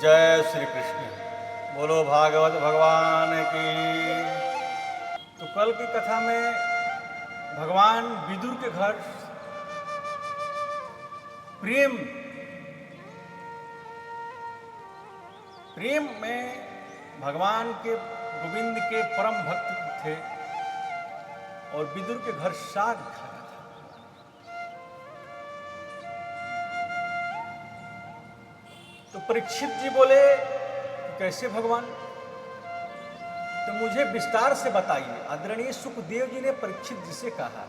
जय श्री कृष्ण। बोलो भागवत भगवान की। तो कल की कथा में भगवान विदुर के घर प्रेम में भगवान के गोविंद के परम भक्त थे और विदुर के घर साग खाया था। तो परीक्षित जी बोले कैसे भगवान, तो मुझे विस्तार से बताइए। आदरणीय सुखदेव जी ने परीक्षित जी से कहा,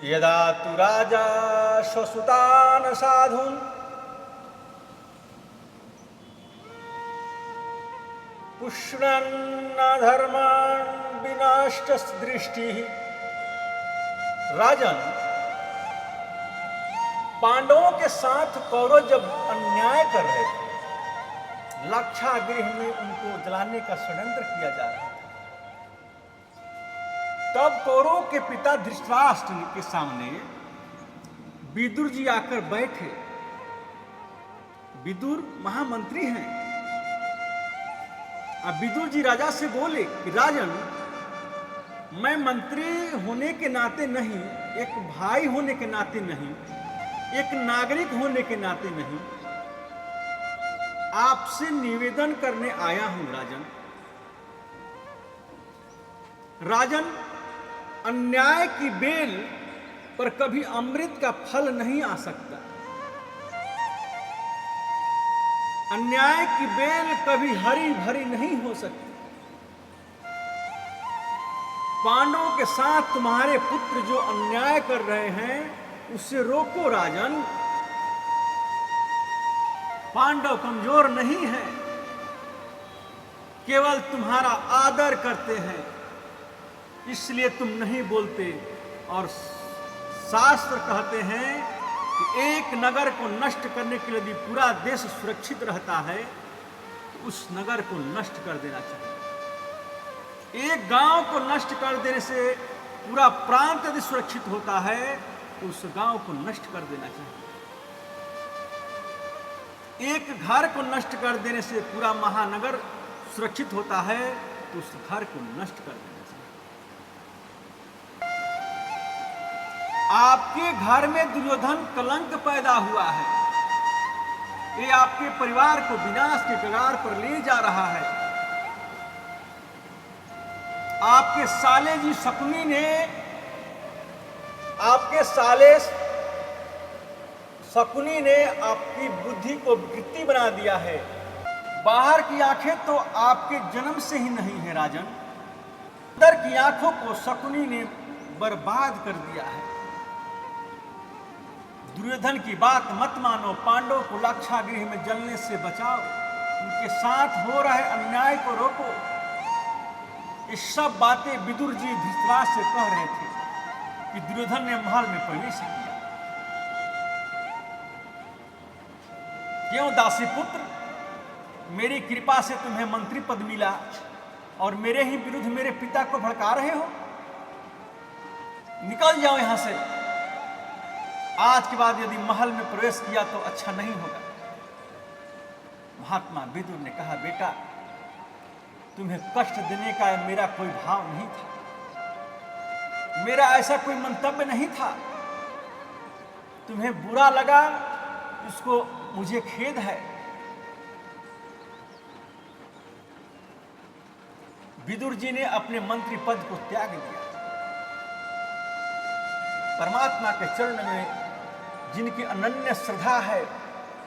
यदा तु राजा स्वसुतान साधुन पुष्णन्न धर्मान् विनष्ट दृष्टि। राजन, पांडवों के साथ कौरव जब अन्याय कर रहे थे, लाक्षागृह में उनको जलाने का षड्यंत्र किया जा रहा था, तब कौरवों के पिता धृतराष्ट्र के सामने विदुर जी आकर बैठे। विदुर महामंत्री हैं। अब विदुर जी राजा से बोले कि राजन, मैं मंत्री होने के नाते नहीं, एक भाई होने के नाते नहीं, एक नागरिक होने के नाते नहीं, आपसे निवेदन करने आया हूं राजन। राजन, अन्याय की बेल पर कभी अमृत का फल नहीं आ सकता। अन्याय की बेल कभी हरी भरी नहीं हो सकती। पांडवों के साथ तुम्हारे पुत्र जो अन्याय कर रहे हैं, उससे रोको राजन। पांडव कमजोर नहीं है, केवल तुम्हारा आदर करते हैं, इसलिए तुम नहीं बोलते। और शास्त्र कहते हैं कि एक नगर को नष्ट करने के लिए यदि पूरा देश सुरक्षित रहता है तो उस नगर को नष्ट कर देना चाहिए। एक गांव को नष्ट कर देने से पूरा प्रांत यदि सुरक्षित होता है तो उस गांव को नष्ट कर देना चाहिए। एक घर को नष्ट कर देने से पूरा महानगर सुरक्षित होता है तो उस घर को नष्ट कर देना चाहिए। आपके घर में दुर्योधन कलंक पैदा हुआ है, ये आपके परिवार को विनाश के कगार पर ले जा रहा है। आपके साले जी शकुनी ने, आपके साले शकुनी ने आपकी बुद्धि को विकृति बना दिया है। बाहर की आंखें तो आपके जन्म से ही नहीं है राजन, अंदर की आंखों को शकुनी ने बर्बाद कर दिया है। दुर्योधन की बात मत मानो, पांडवों को लाक्षागृह में जलने से बचाओ, उनके साथ हो रहे अन्याय को रोको। ये सब बातें विदुर जी धृतराष्ट्र से कह रहे थे कि दुर्योधन ने महल में प्रवेश किया। क्यों दासी पुत्र, मेरी कृपा से तुम्हें मंत्री पद मिला और मेरे ही विरुद्ध मेरे पिता को भड़का रहे हो? निकल जाओ यहां से। आज के बाद यदि महल में प्रवेश किया तो अच्छा नहीं होगा। महात्मा विदुर ने कहा, बेटा, तुम्हें कष्ट देने का मेरा कोई भाव नहीं था, मेरा ऐसा कोई मंतव्य नहीं था। तुम्हें बुरा लगा, इसको मुझे खेद है। विदुर जी ने अपने मंत्री पद को त्याग दिया। परमात्मा के चरण में जिनकी अनन्य श्रद्धा है,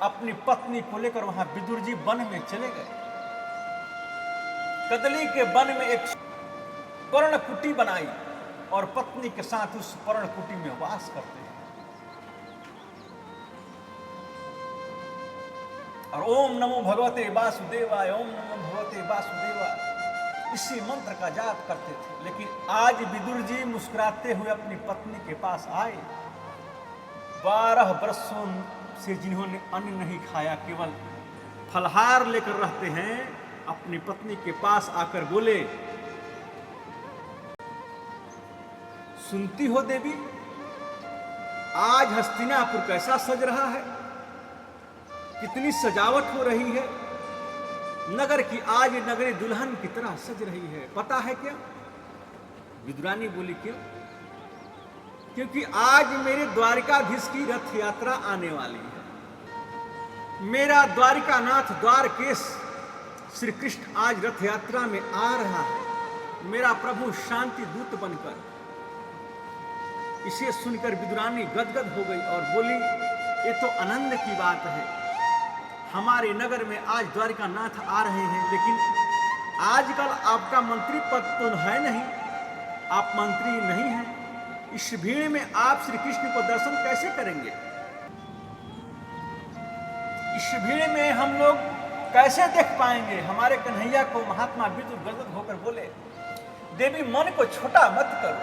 अपनी पत्नी को लेकर वहां विदुर जी वन में चले गए। कदली के वन में एक पर्णकुटी बनाई और पत्नी के साथ उस पर्णकुटी में वास करते हैं। और ओम नमो भगवते वासुदेवाय, ओम नमो भगवते वासुदेवाय, इसी मंत्र का जाप करते थे। लेकिन आज विदुर जी मुस्कुराते हुए अपनी पत्नी के पास आए। 12 वर्षों से जिन्होंने अन्न नहीं खाया, केवल फलहार लेकर रहते हैं, अपनी पत्नी के पास आकर बोले, सुनती हो देवी, आज हस्तिनापुर कैसा सज रहा है, कितनी सजावट हो रही है। नगर की आज नगरी दुल्हन की तरह सज रही है। पता है क्या? विदुरानी बोली क्यों? क्योंकि आज मेरे द्वारिकाधीश की रथ यात्रा आने वाली है। मेरा द्वारिकानाथ द्वारकेश श्री कृष्ण आज रथ यात्रा में आ रहा है, मेरा प्रभु शांति दूत बनकर। इसे सुनकर विदुरानी गदगद हो गई और बोली, ये तो आनंद की बात है। हमारे नगर में आज द्वारिकानाथ आ रहे हैं, लेकिन आजकल आपका मंत्री पद तो है नहीं, आप मंत्री नहीं हैं। इस भीड़ में आप श्री कृष्ण को दर्शन कैसे करेंगे? इस भीड़ में हम लोग कैसे देख पाएंगे हमारे कन्हैया को? महात्मा विदुर गदगद होकर बोले, देवी मन को छोटा मत करो।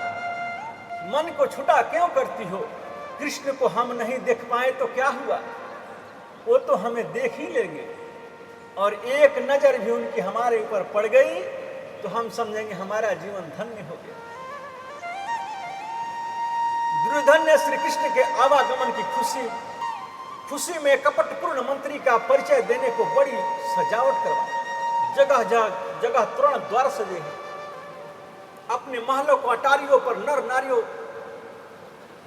मन को छोटा क्यों करती हो? कृष्ण को हम नहीं देख पाए तो क्या हुआ, वो तो हमें देख ही लेंगे। और एक नजर भी उनकी हमारे ऊपर पड़ गई तो हम समझेंगे हमारा जीवन धन्य हो गया। दुर्योधन ने श्री कृष्ण के आवागमन की खुशी में कपटपूर्ण मंत्री का परिचय देने को बड़ी सजावट करवा, जगह तोरण द्वार सजे हैं। अपने महलों को अटारियों पर नर नारियों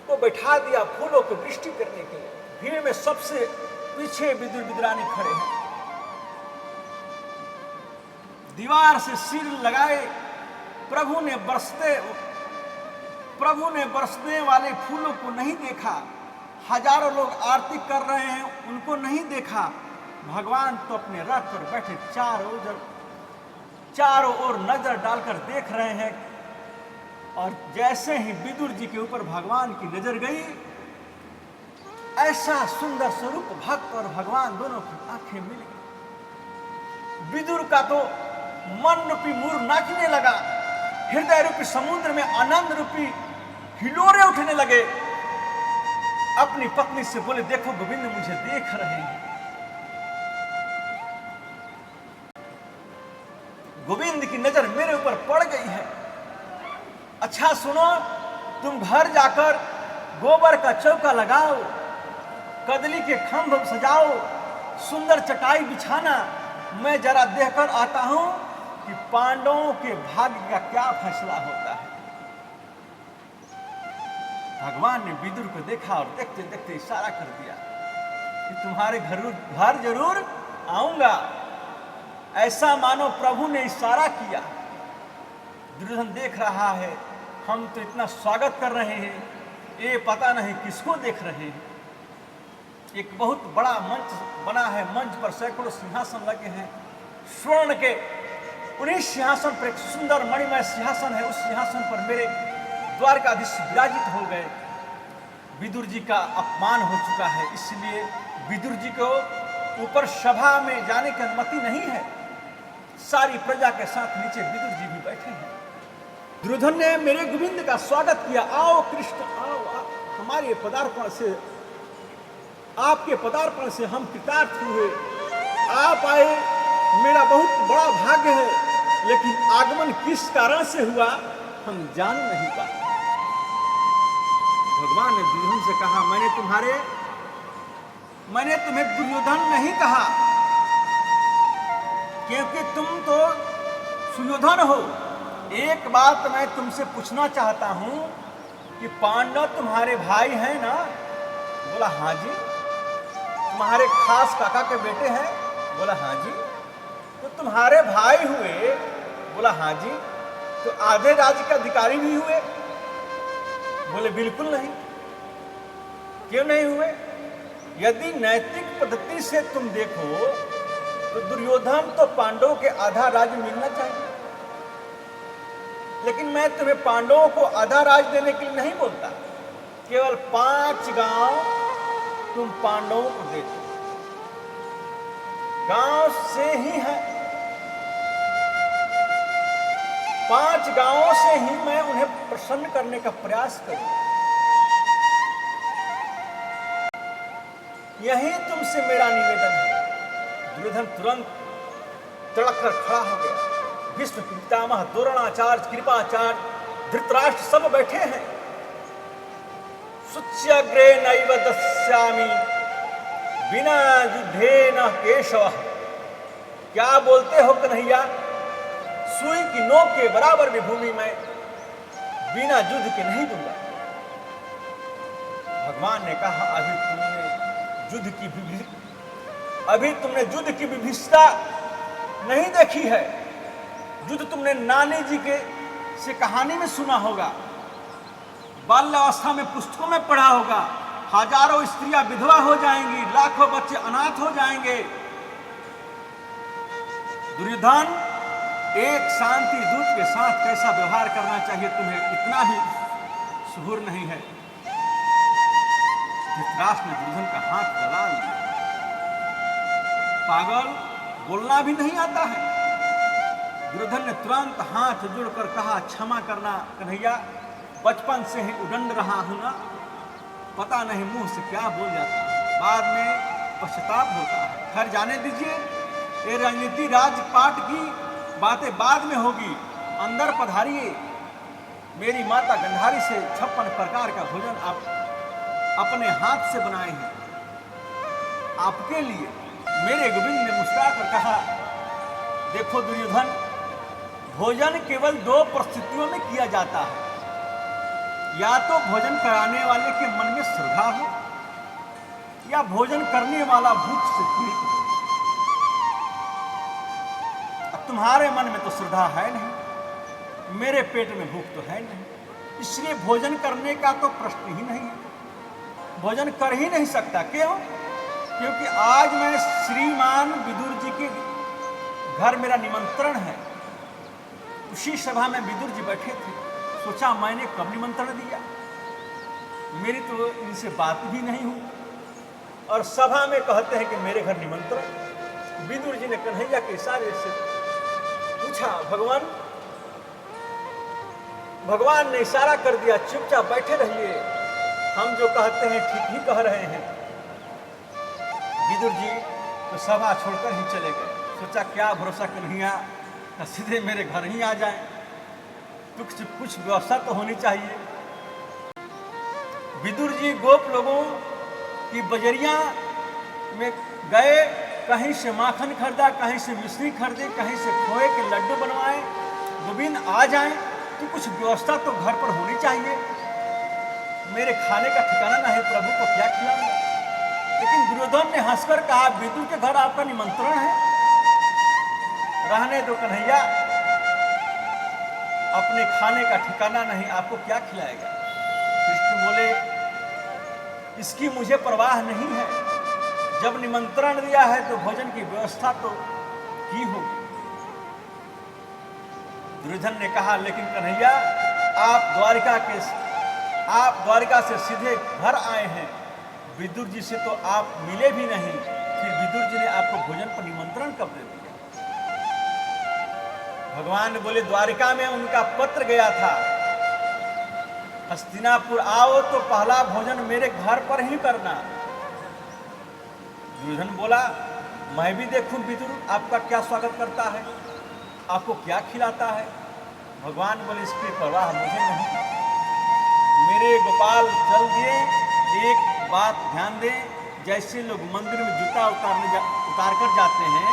को बैठा दिया फूलों की वृष्टि करने के लिए। भीड़ में सबसे पीछे विदुर विदुरानी खड़े हैं। दीवार से सिर लगाए प्रभु ने बरसने वाले फूलों को नहीं देखा। हजारों लोग आरती कर रहे हैं, उनको नहीं देखा। भगवान तो अपने रथ पर बैठे चारों ओर नजर डालकर देख रहे हैं। और जैसे ही विदुर जी के ऊपर भगवान की नजर गई, ऐसा सुंदर स्वरूप भक्त और भगवान दोनों की आंखें मिल गई। विदुर का तो मन रूपी मुर नाचने लगा, हृदय रूपी समुद्र में आनंद रूपी हिलोरे उठने लगे। अपनी पत्नी से बोले, देखो गोविंद मुझे देख रहे हैं। गोविंद की नजर मेरे ऊपर पड़ गई है। अच्छा सुनो, तुम घर जाकर गोबर का चौका लगाओ, कदली के खंभ सजाओ, सुंदर चटाई बिछाना। मैं जरा देखकर आता हूं कि पांडवों के भाग्य का क्या फैसला होता है। भगवान ने विदुर को देखा और देखते देखते इशारा कर दिया कि तुम्हारे घर जरूर आऊंगा। ऐसा मानो प्रभु ने इशारा किया। दुर्योधन देख रहा है, हम तो इतना स्वागत कर रहे हैं, ये पता नहीं किसको देख रहे हैं। एक बहुत बड़ा मंच बना है, मंच पर सैकड़ों सिंहासन लगे हैं स्वर्ण के। उन्हीं सिंहासन पर एक सुंदर मणिमय सिंहासन है। उस सिंहासन पर मेरे द्वारकाधीश विराजित हो गए। विदुर जी का अपमान हो चुका है, इसलिए विदुर जी को ऊपर सभा में जाने की अनुमति नहीं है। सारी प्रजा के साथ नीचे विदुर जी भी बैठे हैं। दुर्योधन ने मेरे गोविंद का स्वागत किया। आओ कृष्ण आओ, हमारे पदार्पण से, आपके पदार्पण से हम कृतार्थ हुए। आप आए, मेरा बहुत बड़ा भाग्य है। लेकिन आगमन किस कारण से हुआ हम जान नहीं पाए। भगवान ने दुर्योधन से कहा, मैंने तुम्हें दुर्योधन नहीं कहा, क्योंकि तुम तो सुयोधन हो। एक बात मैं तुमसे पूछना चाहता हूं कि पांडव तुम्हारे भाई हैं ना? बोला हाँ जी। तुम्हारे खास काका के बेटे हैं? बोला हाँ जी। तो तुम्हारे भाई हुए? बोला हाँ जी। तो आधे राज्य के अधिकारी भी हुए? बोले बिल्कुल नहीं। क्यों नहीं हुए? यदि नैतिक पद्धति से तुम देखो तो दुर्योधन तो पांडवों के आधा राज्य मिलना चाहिए। लेकिन मैं तुम्हें पांडवों को आधा राज्य देने के लिए नहीं बोलता। केवल 5 गांव तुम पांडवों को दे दो। गांव से ही है, 5 गांवों से ही मैं उन्हें प्रसन्न करने का प्रयास करूं। यही तुमसे मेरा निवेदन है। दुर्योधन तुरंत तड़क कर खड़ा हो गया। भीष्म पितामह, द्रोणाचार्य, कृपाचार्य, धृतराष्ट्र सब बैठे हैं। शुच्यग्रे नैव दस्यामि बिना युद्धेन केशव। क्या बोलते हो कन्हैया, सुई की नोक के बराबर भी भूमि में बिना युद्ध के नहीं दूंगा। भगवान ने कहा, अभी तुमने युद्ध की विभीषिका नहीं देखी है। युद्ध तुमने नानी जी के से कहानी में सुना होगा, बाल्यावस्था में पुस्तकों में पढ़ा होगा। हजारों स्त्रियां विधवा हो जाएंगी, लाखों बच्चे अनाथ हो जाएंगे। दुर्योधन, एक शांति दूत के साथ कैसा व्यवहार करना चाहिए तुम्हें इतना भी शुहुर नहीं है। धृतराष्ट्र ने दुर्योधन का हाथ दबा लिया। पागल, बोलना भी नहीं आता है। दुर्योधन ने तुरंत हाथ जोड़कर कहा, क्षमा करना कन्हैया, बचपन से ही उदंड रहा हूं ना, पता नहीं मुंह से क्या बोल जाता है, बाद में पश्चाताप होता है। खैर जाने दीजिए, ये राजनीति राजपाट की बातें बाद में होगी। अंदर पधारिए। मेरी माता गंधारी से 56 प्रकार का भोजन आप अपने हाथ से बनाए हैं आपके लिए। मेरे गोविंद ने मुस्कुराकर कहा, देखो दुर्योधन, भोजन केवल 2 परिस्थितियों में किया जाता है। या तो भोजन कराने वाले के मन में श्रद्धा हो, या भोजन करने वाला भूख से पीड़ित हो। अब तुम्हारे मन में तो श्रद्धा है नहीं, मेरे पेट में भूख तो है नहीं, इसलिए भोजन करने का तो प्रश्न ही नहीं है। भोजन कर ही नहीं सकता। क्यों? क्योंकि आज मैं श्रीमान विदुर जी के घर मेरा निमंत्रण है। उसी सभा में विदुर जी बैठे थे। सोचा मैंने कब निमंत्रण दिया, मेरी तो इनसे बात भी नहीं हुई, और सभा में कहते हैं कि मेरे घर निमंत्रण। विदुर जी ने कन्हैया के इशारे से पूछा, भगवान ने इशारा कर दिया, चुपचाप बैठे रहिए, हम जो कहते हैं ठीक ही कह रहे हैं। विदुर जी तो सभा छोड़कर ही चले गए। सोचा क्या भरोसा कन्हैया सीधे मेरे घर ही आ जाए, कुछ व्यवस्था तो होनी चाहिए। विदुर जी गोप लोगों की बजरिया में गए, कहीं से माखन खरीदा, कहीं से मिश्री खरीदे, कहीं से खोए के लड्डू बनवाए। गोविंद आ जाएं तो कुछ व्यवस्था तो घर पर होनी चाहिए। मेरे खाने का ठिकाना नहीं, प्रभु को क्या खिलाऊंगा। लेकिन दुर्योधन ने हंसकर कहा, विदुर के घर आपका निमंत्रण है, रहने दो कन्हैया, अपने खाने का ठिकाना नहीं, आपको क्या खिलाएगा। कृष्ण बोले, इसकी मुझे परवाह नहीं है, जब निमंत्रण दिया है तो भोजन की व्यवस्था तो की होगी। दुर्योधन ने कहा, लेकिन कन्हैया आप द्वारिका से सीधे घर आए हैं, विदुर जी से तो आप मिले भी नहीं, फिर विदुर जी ने आपको भोजन पर निमंत्रण कब दे दिया। भगवान बोले, द्वारिका में उनका पत्र गया था, हस्तिनापुर आओ तो पहला भोजन मेरे घर पर ही करना। दुर्योधन बोला, मैं भी देखूं विदुर आपका क्या स्वागत करता है, आपको क्या खिलाता है। भगवान बोले, इसकी परवाह मुझे नहीं, मेरे गोपाल चल दिए। एक बात ध्यान दें, जैसे लोग मंदिर में जूता उतार कर जाते हैं,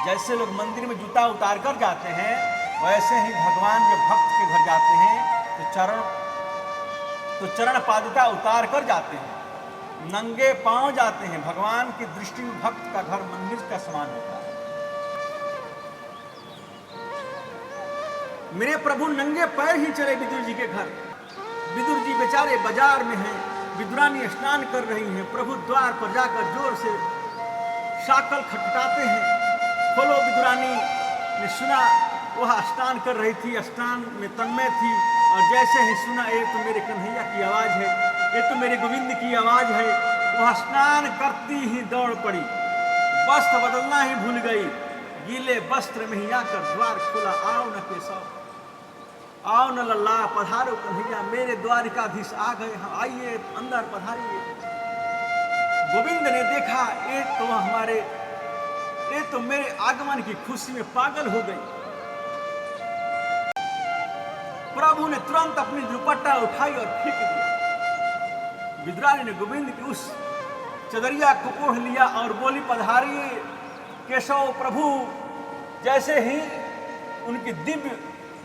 जैसे लोग मंदिर में जूता उतार कर जाते हैं, वैसे ही भगवान जब भक्त के घर जाते हैं तो चरण पादुका उतार कर जाते हैं, नंगे पांव जाते हैं। भगवान की दृष्टि में भक्त का घर मंदिर का समान होता है। मेरे प्रभु नंगे पैर ही चले विदुर जी के घर। विदुर जी बेचारे बाजार में हैं, विदुरानी स्नान कर रही हैं। प्रभु द्वार पर जाकर जोर से शाकल खटखटाते हैं, खोलो। विदुरानी ने सुना, वह स्नान कर रही थी, स्नान में तन्मय थी, और जैसे ही सुना ये तो मेरे कन्हैया की आवाज़ है, ये तो मेरे गोविंद की आवाज़ है, वह स्नान करती ही दौड़ पड़ी, वस्त्र बदलना ही भूल गई, गीले वस्त्र में ही आकर द्वार खोला। आओ न केशव, आओ न लल्ला, पधारो कन्हैया, मेरे द्वारिकाधीश आ गए, आइए अंदर पधारिए। गोविंद ने देखा, ये तो मेरे आगमन की खुशी में पागल हो गई। प्रभु ने तुरंत अपनी दुपट्टा उठाई और फेंक दिया। विद्रानी ने गोविंद की उस चदरिया को ओढ़ लिया और बोली, पधारिए केशव प्रभु। जैसे ही उनकी दिव्य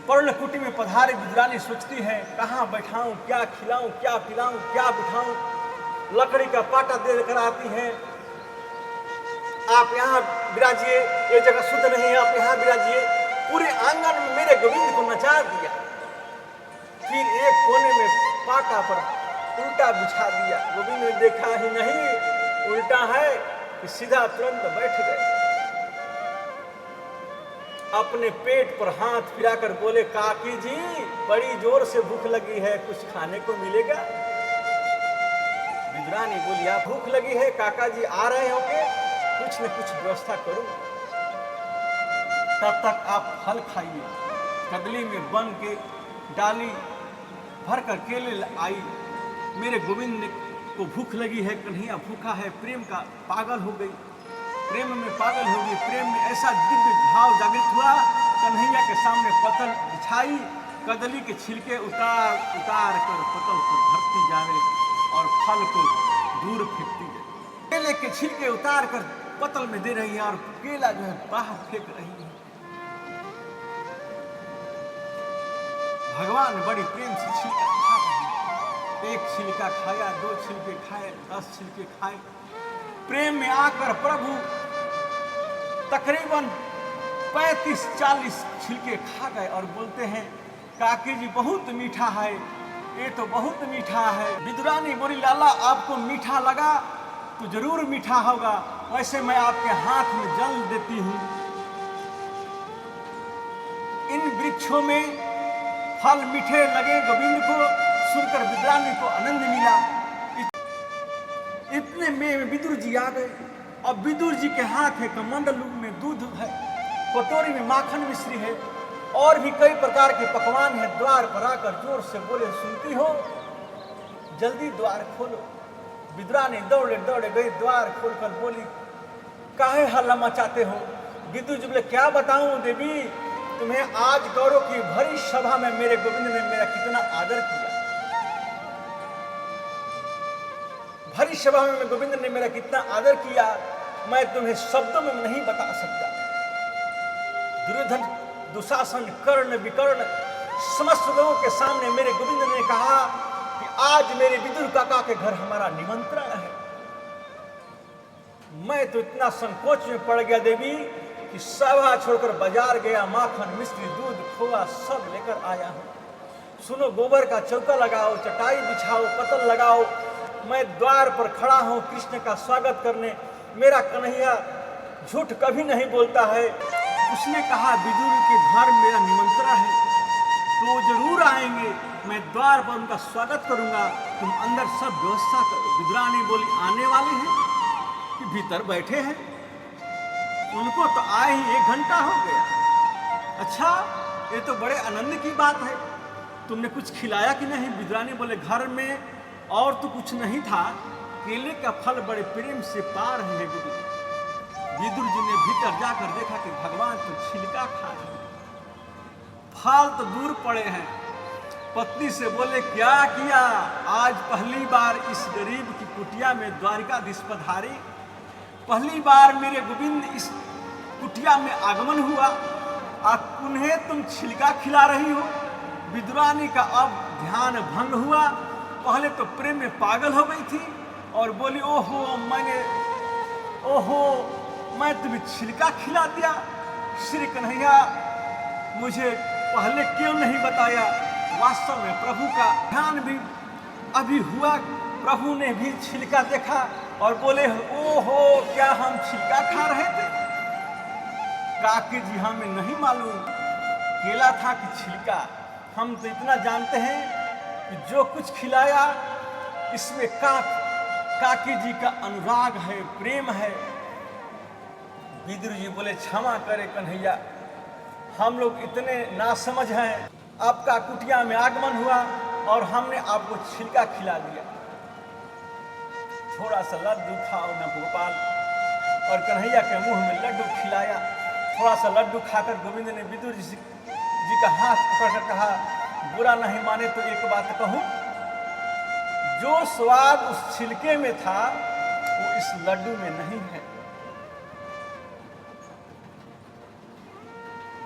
पर्णकुटी में पधारे, विद्रानी सोचती है, कहाँ बैठाऊं, क्या खिलाऊं, क्या पिलाऊं, क्या बिठाऊं। लकड़ी का पाटा देकर आती है, आप यहाँ विराजिए, ये जगह शुद्ध नहीं है, आप यहाँ विराजिए। पूरे आंगन में मेरे गोविंद को नचा दिया। फिर एक कोने में पाटा पर उल्टा बिछा दिया। गोविंद ने देखा ही नहीं उल्टा है कि सीधा तुरंत बैठ गए। अपने पेट पर हाथ फिराकर बोले, काकी जी बड़ी जोर से भूख लगी है, कुछ खाने को मिलेगा? विद्रानी बोली, आप भूख लगी है, काका जी आ रहे होंगे, कुछ न कुछ व्यवस्था करूं, तब तक आप फल खाइए। कदली में बन के डाली भर कर केले आई। मेरे गोविंद को भूख लगी है, कन्हैया भूखा है, प्रेम का पागल हो गई, प्रेम में पागल हो गई। प्रेम में ऐसा दिव्य भाव जागृत हुआ, कन्हैया के सामने पतल बिछाई, कदली के छिलके उतार उतार कर पतल को भरती जावे और फल को दूर फेंकती जाए। केले के छिलके उतार कर पतल में दे रही है और केला जो है बाहर फेंक रही है। भगवान बड़ी प्रेम से छिलका खा रहे हैं। एक छिलका खाया, 2 छिलके खाए, 10 छिलके खाए। प्रेम में आकर प्रभु तकरीबन 35-40 छिलके खा गए और बोलते हैं, काकी जी बहुत मीठा है, ये तो बहुत मीठा है। विद्रानी बोली, लाला आपको मीठा लगा तो जरूर मीठा होगा, वैसे मैं आपके हाथ में जल देती हूं। इन वृक्षों में फल मीठे लगे गोविंद को, सुनकर विद्रानी को आनंद मिला। इतने में विदुर जी आ गए। अब विदुर जी के हाथ है कमंडल में दूध है, कटोरी में माखन मिश्री है और भी कई प्रकार के पकवान है। द्वार पर आकर जोर से बोले, सुनती हो, जल्दी द्वार खोलो। विद्रानी दौड़े दौड़े गई, द्वार खोलकर बोली, काहे हल्ला मचाते हो? विदुर जी बोले, क्या बताऊं देवी, तुम्हें आज गौरव की भरी सभा में मेरे गोविंद ने मेरा कितना आदर किया। भरी सभा में गोविंद ने मेरा कितना आदर किया, मैं तुम्हें शब्दों में नहीं बता सकता। दुर्योधन, दुशासन, कर्ण, विकर्ण समस्त लोगों के सामने मेरे गोविंद ने कहा कि आज मेरे विदुर काका के घर हमारा निमंत्रण है। मैं तो इतना संकोच में पड़ गया देवी कि सभा छोड़कर बाजार गया, माखन मिश्री दूध खोआ सब लेकर आया हूं। सुनो, गोबर का चौका लगाओ, चटाई बिछाओ, पतल लगाओ। मैं द्वार पर खड़ा हूं कृष्ण का स्वागत करने। मेरा कन्हैया झूठ कभी नहीं बोलता है। उसने कहा, विदुर के घर मेरा निमंत्रण है तो वो जरूर आएंगे, मैं द्वार पर उनका स्वागत करूंगा, तुम अंदर सब व्यवस्था करो। विद्रानी बोली, आने वाले हैं कि भीतर बैठे हैं? उनको तो आए ही 1 घंटा हो गया। अच्छा, ये तो बड़े आनंद की बात है, तुमने कुछ खिलाया कि नहीं? विद्रानी बोले, घर में और तो कुछ नहीं था, केले का फल बड़े प्रेम से पा रहे हैं विदुर। विदुर जी ने भीतर जाकर देखा कि भगवान तो छिलका खा रहे हैं, फल तो दूर पड़े हैं। पत्नी से बोले, क्या किया? आज पहली बार इस गरीब की कुटिया में द्वारिकाधीश पधारे, पहली बार मेरे गोविंद इस कुटिया में आगमन हुआ और उन्हें तुम छिलका खिला रही हो। विद्रानी का अब ध्यान भंग हुआ। पहले तो प्रेम में पागल हो गई थी और बोली, ओहो मैं तुम्हें छिलका खिला दिया। श्री कन्हैया, मुझे पहले क्यों नहीं बताया? वास्तव में प्रभु का ध्यान भी अभी हुआ, प्रभु ने भी छिलका देखा और बोले, ओहो क्या हम छिलका खा रहे थे? काकी जी, हमें नहीं मालूम केला था कि छिलका। हम तो इतना जानते हैं कि जो कुछ खिलाया इसमें काकी जी का अनुराग है, प्रेम है। विदुर जी बोले, क्षमा करे कन्हैया, हम लोग इतने नासमझ हैं, आपका कुटिया में आगमन हुआ और हमने आपको छिलका खिला दिया। थोड़ा सा लड्डू खाओ ना गोपाल, और कन्हैया के मुंह में लड्डू खिलाया। थोड़ा सा लड्डू खाकर गोविंद ने विदुर जी का हाथ पकड़कर कहा, बुरा नहीं माने तो एक बात कहूं, जो स्वाद उस छिलके में था वो इस लड्डू में नहीं है।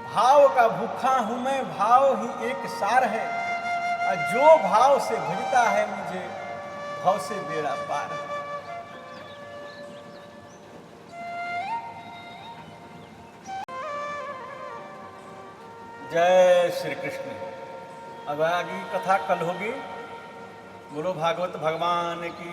भाव का भूखा हूं मैं, भाव ही एक सार है, और जो भाव से भजता है मुझे भाव से बेड़ा पार है। जय श्री कृष्ण। अब आगे कथा कल होगी। बोलो भागवत भगवान की।